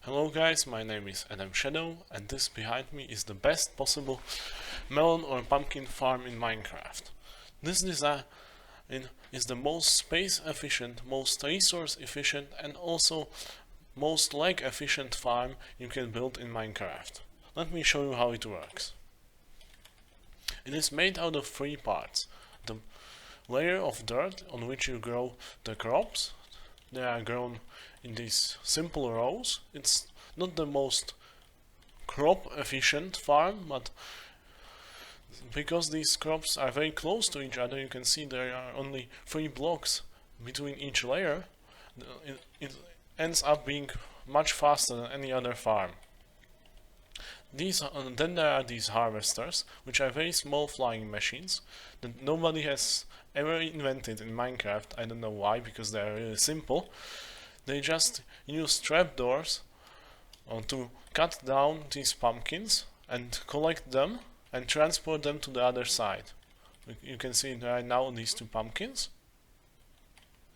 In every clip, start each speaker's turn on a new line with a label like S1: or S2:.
S1: Hello guys, my name is Adam Shadow and this behind me is the best possible melon or pumpkin farm in Minecraft. This design is the most space efficient, most resource efficient and also most lag efficient farm you can build in Minecraft. Let me show you how it works. It is made out of three parts. The layer of dirt on which you grow the crops. They are grown in these simple rows. It's not the most crop efficient farm, but because these crops are very close to each other, you can see there are only 3 blocks between each layer. It ends up being much faster than any other farm. Then there are these harvesters, which are very small flying machines that nobody has ever invented in Minecraft. I don't know why, because they are really simple. They just use trapdoors to cut down these pumpkins and collect them and transport them to the other side. You can see right now these 2 pumpkins.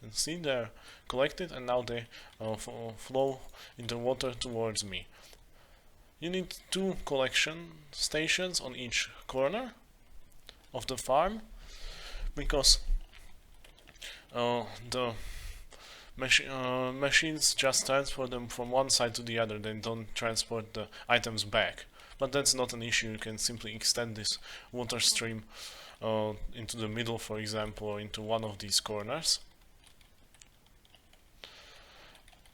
S1: And see, they're collected and now they flow in the water towards me. You need 2 collection stations on each corner of the farm, because the machines just transport them from one side to the other. They don't transport the items back. But that's not an issue. You can simply extend this water stream into the middle, for example, or into one of these corners.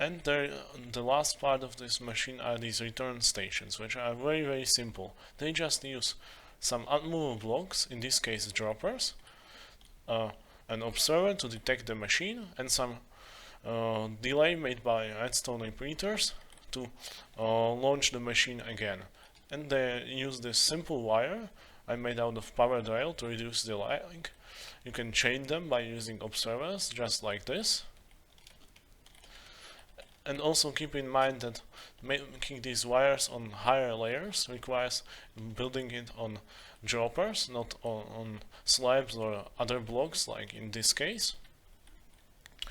S1: And the last part of this machine are these return stations, which are very simple. They just use some unmovable blocks, in this case droppers, an observer to detect the machine, and some delay made by redstone repeaters to launch the machine again. And they use this simple wire I made out of powered rail to reduce the lag. You can chain them by using observers, just like this. And also keep in mind that making these wires on higher layers requires building it on droppers, not on slabs or other blocks, like in this case,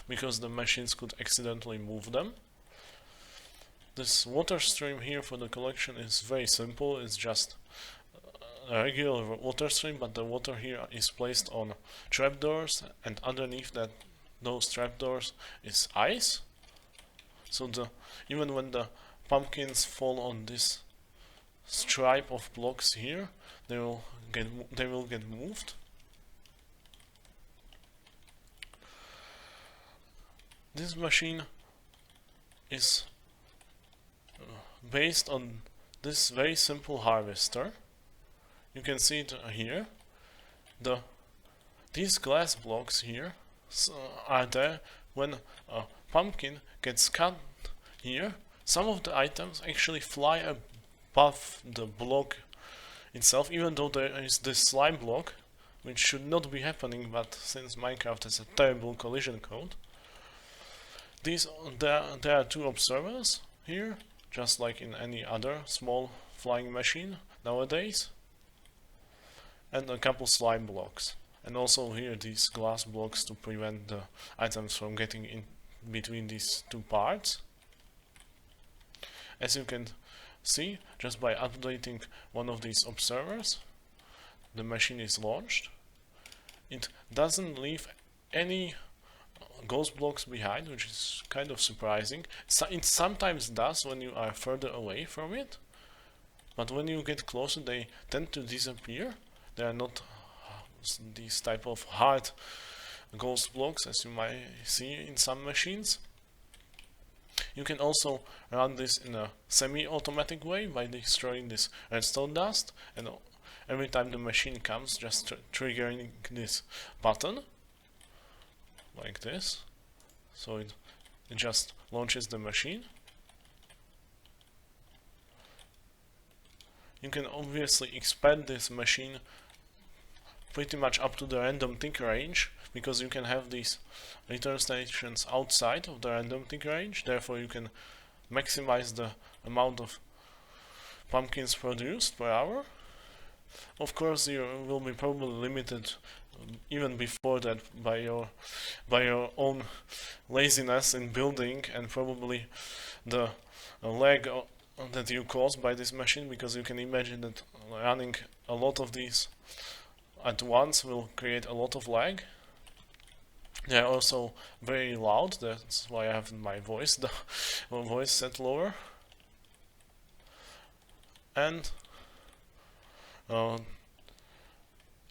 S1: because the machines could accidentally move them. This water stream here for the collection is very simple. It's just a regular water stream, but the water here is placed on trapdoors, and underneath those trapdoors is ice. So even when the pumpkins fall on this stripe of blocks here, they will get moved. This machine is based on this very simple harvester. You can see it here. These glass blocks here are there when a pumpkin gets cut here. Some of the items actually fly above the block itself, even though there is this slime block, which should not be happening, but since Minecraft has a terrible collision code. There are 2 observers here, just like in any other small flying machine nowadays, and a couple slime blocks. And also here these glass blocks to prevent the items from getting in between these 2 parts. As you can see, just by updating one of these observers, the machine is launched. It doesn't leave any ghost blocks behind, which is kind of surprising. It sometimes does when you are further away from it, but when you get closer they tend to disappear. They are not these type of hard ghost blocks as you might see in some machines. You can also run this in a semi-automatic way by destroying this redstone dust, and every time the machine comes, just triggering this button like this, so it just launches the machine. You can obviously expand this machine pretty much up to the random tick range, because you can have these return stations outside of the random tick range. Therefore you can maximize the amount of pumpkins produced per hour. Of course you will be probably limited even before that by your own laziness in building, and probably the lag that you caused by this machine, because you can imagine that running a lot of these at once will create a lot of lag. They are also very loud, that's why I have my voice set lower. And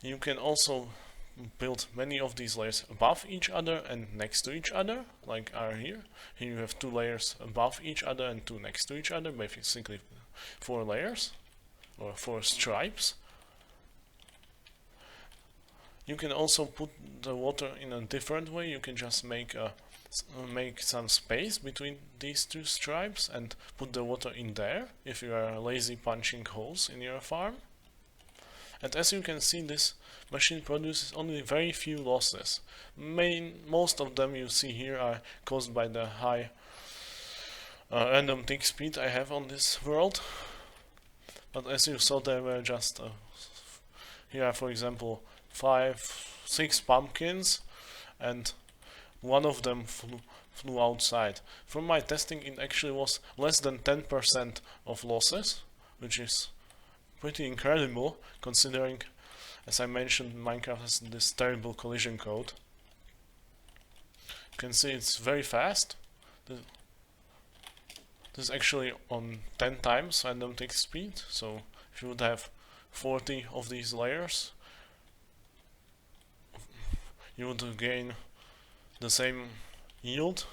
S1: you can also build many of these layers above each other and next to each other, like are here. Here you have 2 layers above each other and 2 next to each other, basically 4 layers or 4 stripes. You can also put the water in a different way. You can just make some space between these 2 stripes and put the water in there if you are lazy punching holes in your farm. And as you can see, this machine produces only very few losses. Most of them you see here are caused by the high random tick speed I have on this world. But as you saw, there were just here are, for example, 6 pumpkins, and one of them flew outside. From my testing, it actually was less than 10% of losses, which is pretty incredible considering, as I mentioned, Minecraft has this terrible collision code. You can see it's very fast. This is actually on 10 times random tick speed, so if you would have 40 of these layers, you would gain the same yield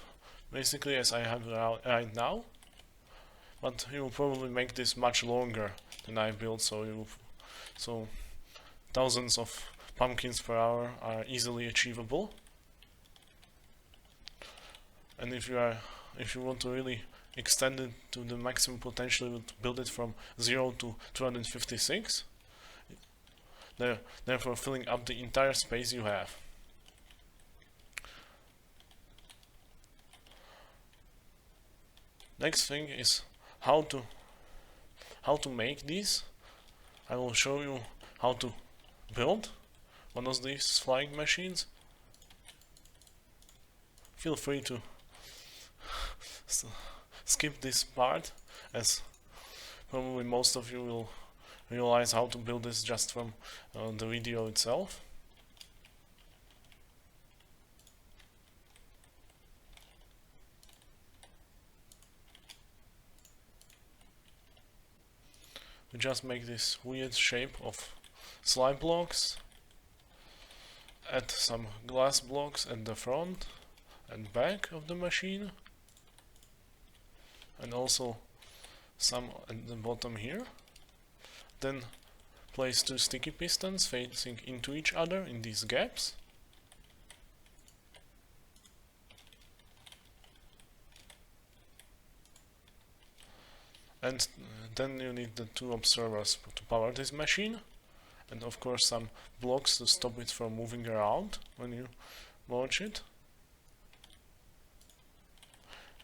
S1: basically as I have right now, but you will probably make this much longer than I built, so thousands of pumpkins per hour are easily achievable. And if you want to really extend it to the maximum potential, you would build it from 0 to 256, therefore filling up the entire space you have. Next thing is how to make these. I will show you how to build one of these flying machines. Feel free to skip this part, as probably most of you will realize how to build this just from the video itself. We just make this weird shape of slime blocks, add some glass blocks at the front and back of the machine, and also some at the bottom here. Then place 2 sticky pistons facing into each other in these gaps. And then you need the 2 observers to power this machine, and of course some blocks to stop it from moving around when you launch it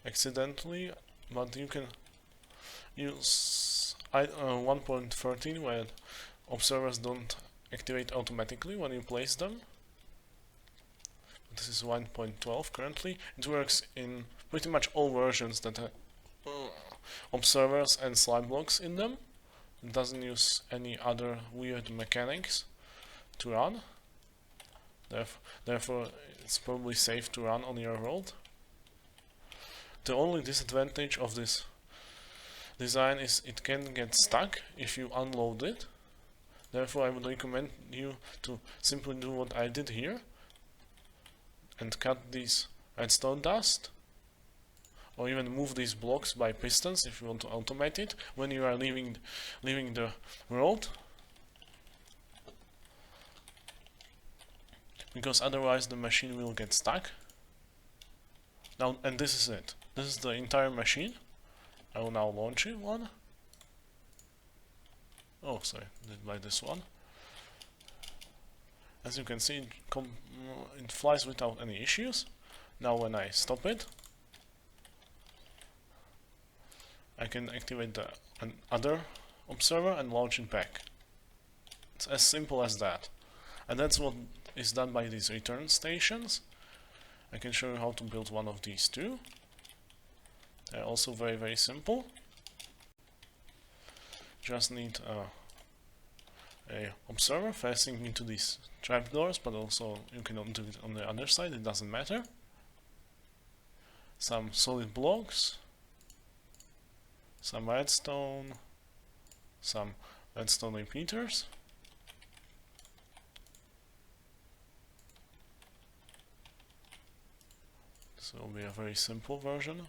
S1: accidentally. But you can use 1.13 where observers don't activate automatically when you place them. This is 1.12 currently. It works in pretty much all versions that have observers and slime blocks in them. It doesn't use any other weird mechanics to run. Therefore, it's probably safe to run on your world. The only disadvantage of this design is it can get stuck if you unload it. Therefore, I would recommend you to simply do what I did here and cut these redstone dust, or even move these blocks by pistons if you want to automate it when you are leaving the world, because otherwise the machine will get stuck. Now, and this is it. This is the entire machine. I will now launch it one. Oh, sorry, did by this one. As you can see, it flies without any issues. Now when I stop it, I can activate the other observer and launch it back. It's as simple as that. And that's what is done by these return stations. I can show you how to build one of these too. They're also very simple. Just need a observer facing into these trapdoors, but also you can do it on the other side, it doesn't matter. Some solid blocks, some redstone, some redstone repeaters. This will be a very simple version.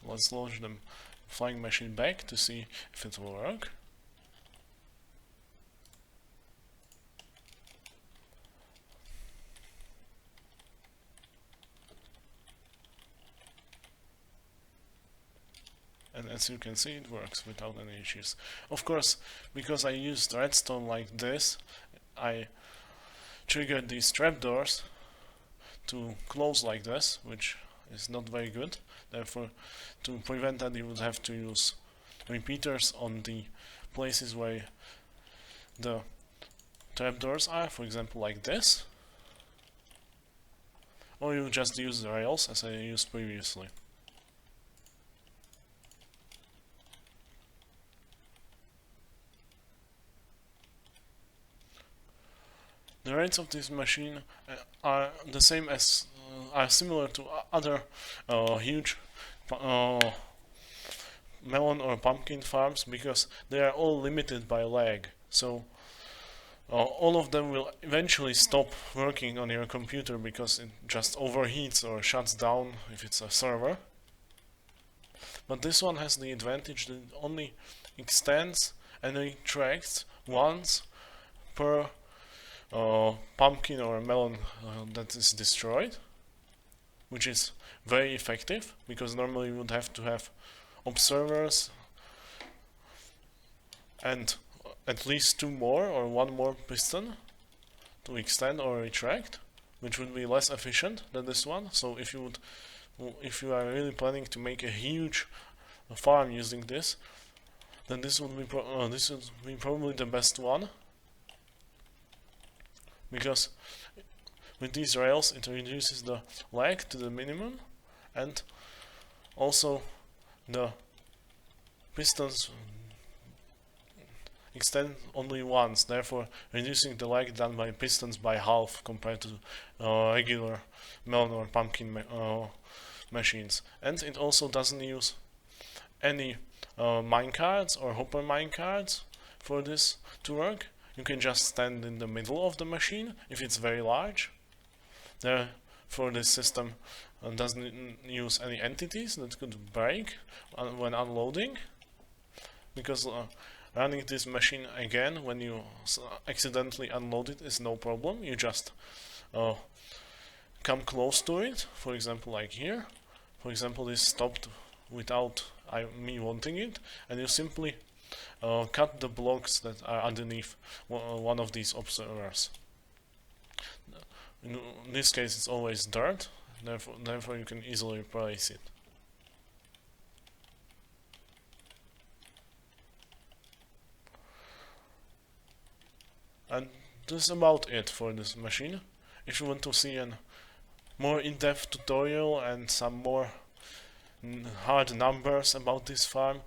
S1: Let's launch the flying machine back to see if it will work. And as you can see, it works without any issues. Of course, because I used redstone like this, I triggered these trapdoors to close like this, which is not very good. Therefore, to prevent that, you would have to use repeaters on the places where the trapdoors are, for example like this, or you just use the rails as I used previously. The rates of this machine are the same as are similar to other huge melon or pumpkin farms, because they are all limited by lag. So all of them will eventually stop working on your computer because it just overheats or shuts down if it's a server. But this one has the advantage that it only extends and retracts once per pumpkin or melon that is destroyed, which is very effective, because normally you would have to have observers and at least 2 more or 1 more piston to extend or retract, which would be less efficient than this one. So if you are really planning to make a huge farm using this, then this would be probably the best one, because with these rails it reduces the lag to the minimum, and also the pistons extend only once, therefore reducing the lag done by pistons by half compared to regular melon or pumpkin machines. And it also doesn't use any minecarts or hopper minecarts for this to work. You can just stand in the middle of the machine if it's very large. Therefore this system doesn't use any entities that could break when unloading, because running this machine again when you accidentally unload it is no problem. You just come close to it, for example like here. For example, this stopped without me wanting it, and you simply cut the blocks that are underneath one of these observers. In this case it's always dirt, therefore you can easily replace it. And this is about it for this machine. If you want to see a more in-depth tutorial and some more hard numbers about this farm,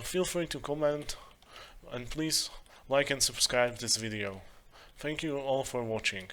S1: feel free to comment, and please like and subscribe this video. Thank you all for watching.